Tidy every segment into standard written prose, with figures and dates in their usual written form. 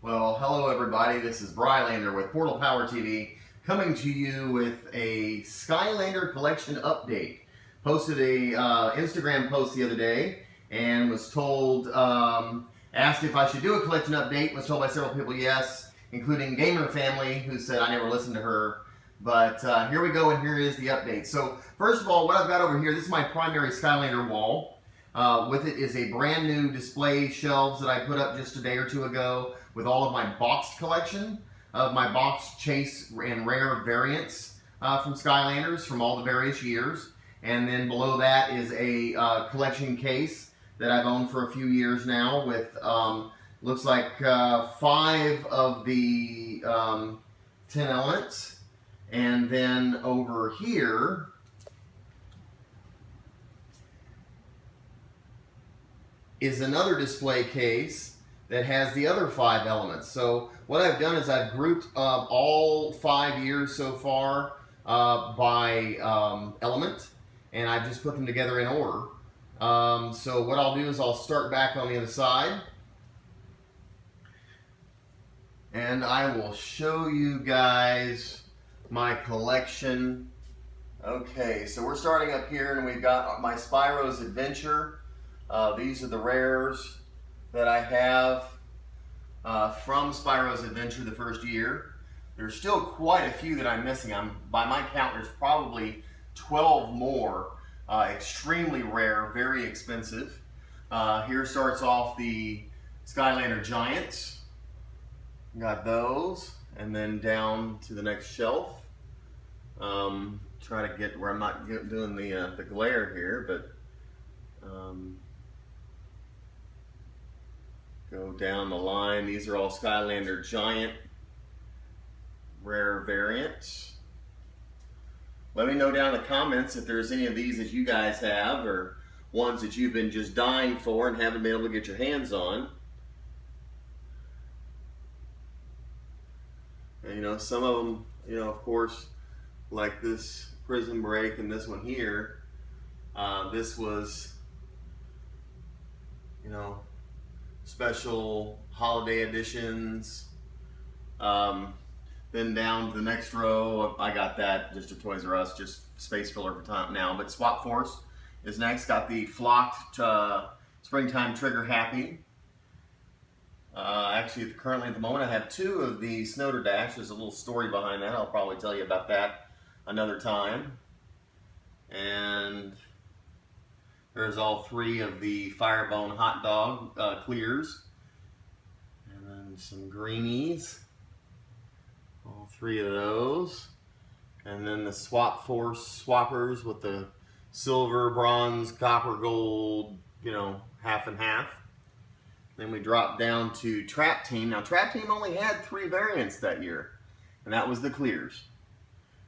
Well, hello everybody. This is Brylander with PortalPowerTV coming to you with a Skylander collection update. Posted a Instagram post the other day and was told, asked if I should do a collection update. Was told by several people yes, including Gamer Family, who said I never listened to her. But here we go, and here is the update. So first of all, what I've got over here, this is my primary Skylander wall. With it is a brand new display shelves that I put up just a day or two ago with all of my boxed collection of my boxed chase and rare variants from Skylanders from all the various years. And then below that is a collection case that I've owned for a few years now with looks like 5 of the 10 elements. And then over here is another display case that has the other 5 elements. So what I've done is I've grouped all 5 years so far by element, and I've just put them together in order. So what I'll do is I'll start back on the other side, and I will show you guys my collection. Okay, so we're starting up here, and we've got my Spyro's Adventure. These are the rares that I have from Spyro's Adventure the first year. There's still quite a few that I'm missing. By my count, there's probably 12 more. Extremely rare, very expensive. Here starts off the Skylander Giants. Got those, and then down to the next shelf. Try to get where I'm not doing the glare here, but go down the line. These are all Skylander Giant rare variants. Let me know down in the comments if there's any of these that you guys have, or ones that you've been just dying for and haven't been able to get your hands on. And you know, some of them, you know, of course, like this Prison Break and this one here, this was, you know, special holiday editions. Then down to the next row, I got that just at Toys R Us, just space filler for time now. But Swap Force is next. Got the flocked Springtime Trigger Happy. Actually, currently at the moment, I have 2 of the Snowder Dash. There's a little story behind that. I'll probably tell you about that another time. And there's all 3 of the Firebone Hot Dog clears. And then some greenies. All 3 of those. And then the Swap Force swappers with the silver, bronze, copper, gold, you know, half and half. Then we drop down to Trap Team. Now Trap Team only had 3 variants that year, and that was the clears.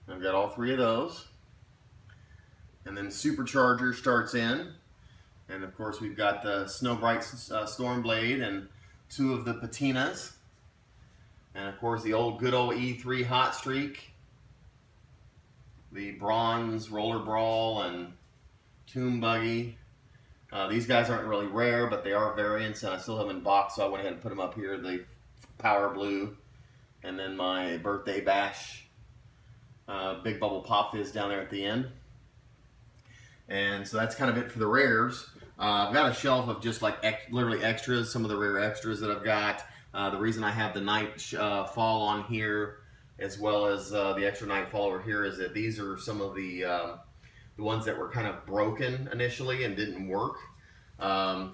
I've got all 3 of those. And then Supercharger starts in. And of course we've got the Snow Bright Stormblade and 2 of the Patinas. And of course the good old E3 Hot Streak. The Bronze Roller Brawl and Tomb Buggy. These guys aren't really rare, but they are variants, and I still have them in box, so I went ahead and put them up here. The Power Blue, and then my Birthday Bash Big Bubble Pop Fizz down there at the end. And so that's kind of it for the rares. I've got a shelf of just like literally extras, some of the rare extras that I've got. The reason I have the Nightfall on here, as well as the extra Nightfall over here, is that these are some of the ones that were kind of broken initially and didn't work.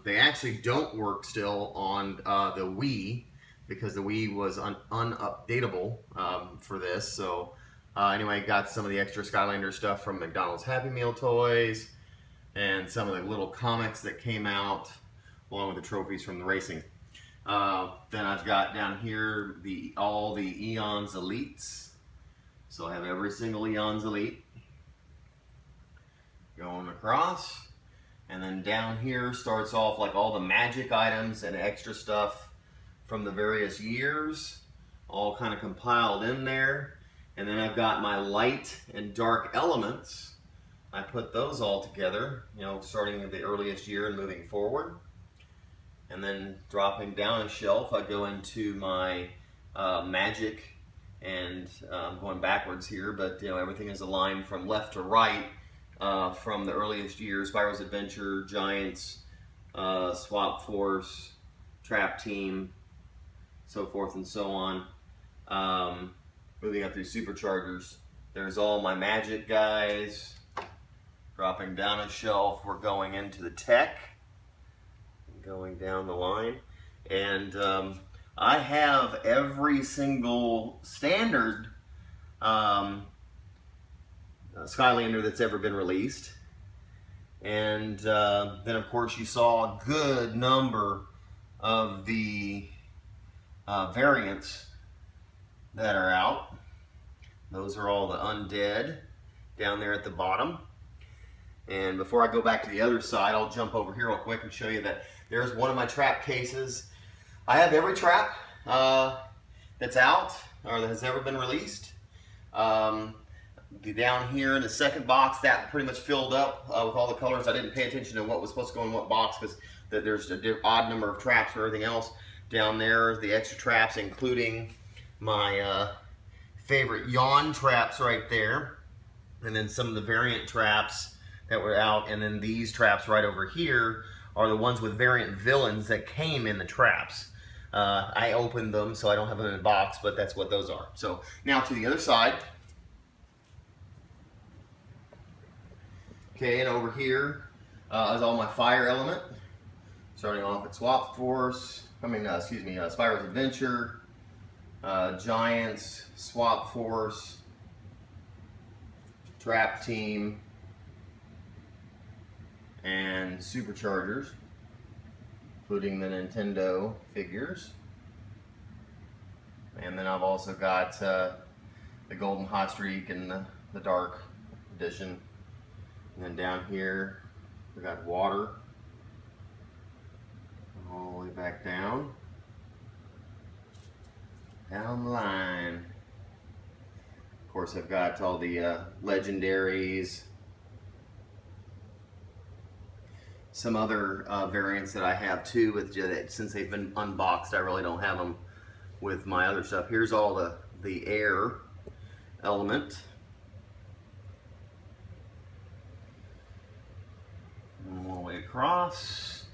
They actually don't work still on the Wii, because the Wii was unupdatable for this. So anyway, got some of the extra Skylander stuff from McDonald's Happy Meal toys, and some of the little comics that came out, along with the trophies from the racing. Then I've got down here all the Eons Elites. So I have every single Eons Elite going across. And then down here starts off like all the magic items and extra stuff from the various years, all kind of compiled in there. And then I've got my light and dark elements. I put those all together, you know, starting at the earliest year and moving forward. And then dropping down a shelf, I go into my magic, and going backwards here, but you know, everything is aligned from left to right from the earliest years: Spyro's Adventure, Giants, Swap Force, Trap Team, so forth and so on. Moving up through Superchargers, there's all my magic guys. Dropping down a shelf, we're going into the tech, going down the line, and I have every single standard Skylander that's ever been released. And then of course you saw a good number of the variants that are out. Those are all the undead down there at the bottom. And before I go back to the other side, I'll jump over here real quick and show you that there's one of my trap cases. I have every trap that's out or that has ever been released. Down here in the second box, that pretty much filled up with all the colors. I didn't pay attention to what was supposed to go in what box because there's an odd number of traps and everything else. Down there, the extra traps, including my favorite yawn traps right there. And then some of the variant traps that were out, and then these traps right over here are the ones with variant villains that came in the traps. I opened them, so I don't have them in a box, but that's what those are. So now to the other side. Okay, and over here is all my fire element. Starting off at Swap Force, Spyro's Adventure, Giants, Swap Force, Trap Team, and Superchargers, including the Nintendo figures. And then I've also got the Golden Hot Streak and the Dark Edition. And then down here we got water all the way back down the line. Of course, I've got all the legendaries, some other variants that I have too, with since they've been unboxed, I really don't have them with my other stuff. Here's all the air element. All the way across.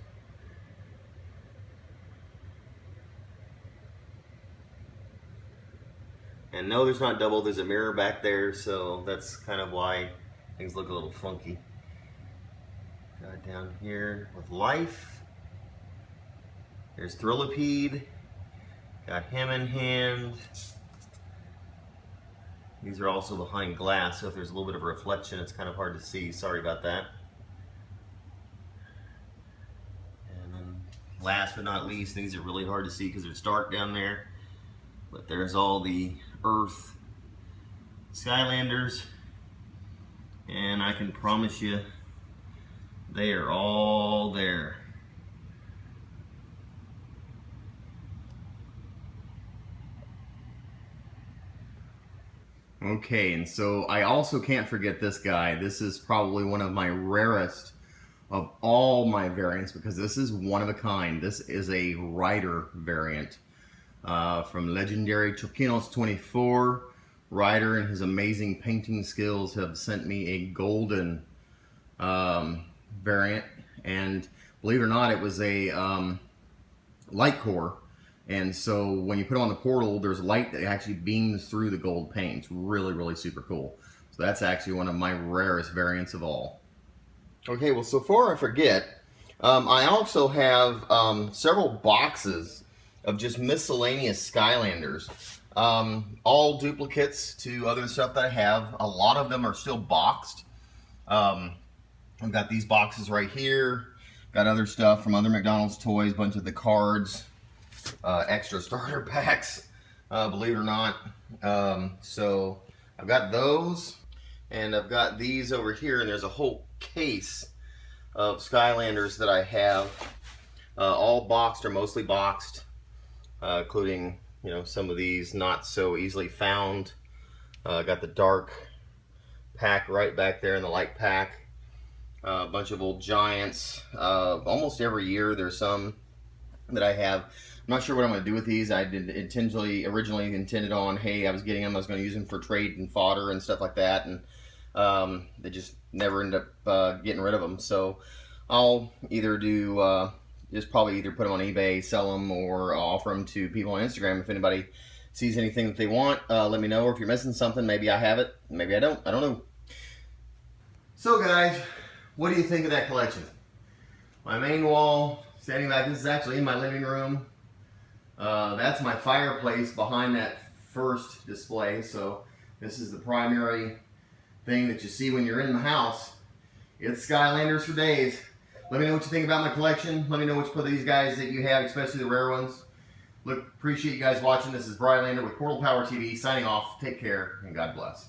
And no, there's not double, there's a mirror back there, so that's kind of why things look a little funky. Got down here with Life. There's Thrillipede. Got him in hand. These are also behind glass, so if there's a little bit of reflection, it's kind of hard to see. Sorry about that. And then last but not least, these are really hard to see because it's dark down there. But there's all the Earth Skylanders. And I can promise you, they are all there. Okay, and so I also can't forget this guy. This is probably one of my rarest of all my variants because this is one of a kind. This is a Rider variant from Legendary Choquinos 24. Rider and his amazing painting skills have sent me a golden variant, and believe it or not, it was a light core, and so when you put it on the portal, there's light that actually beams through the gold paint. It's really, really super cool. So that's actually one of my rarest variants of all. Okay, well, so before I forget, I also have several boxes of just miscellaneous Skylanders, all duplicates to other stuff that I have. A lot of them are still boxed. I've got these boxes right here. Got other stuff from other McDonald's toys, bunch of the cards, extra starter packs, believe it or not. So I've got those, and I've got these over here, and there's a whole case of Skylanders that I have, all boxed or mostly boxed, including, you know, some of these not so easily found. Got the dark pack right back there and the light pack. A bunch of old Giants. Almost every year there's some that I have. I'm not sure what I'm going to do with these. I did originally intended on, hey, I was getting them, I was going to use them for trade and fodder and stuff like that, and they just never end up getting rid of them. So I'll either do just probably either put them on eBay, sell them, or offer them to people on Instagram. If anybody sees anything that they want, let me know. Or if you're missing something, maybe I have it, maybe I don't. I don't know. So guys, what do you think of that collection? My main wall, standing back, this is actually in my living room. That's my fireplace behind that first display. So this is the primary thing that you see when you're in the house. It's Skylanders for days. Let me know what you think about my collection. Let me know which of these guys that you have, especially the rare ones. Look, appreciate you guys watching. This is Brian Lander with PortalPowerTV signing off. Take care and God bless.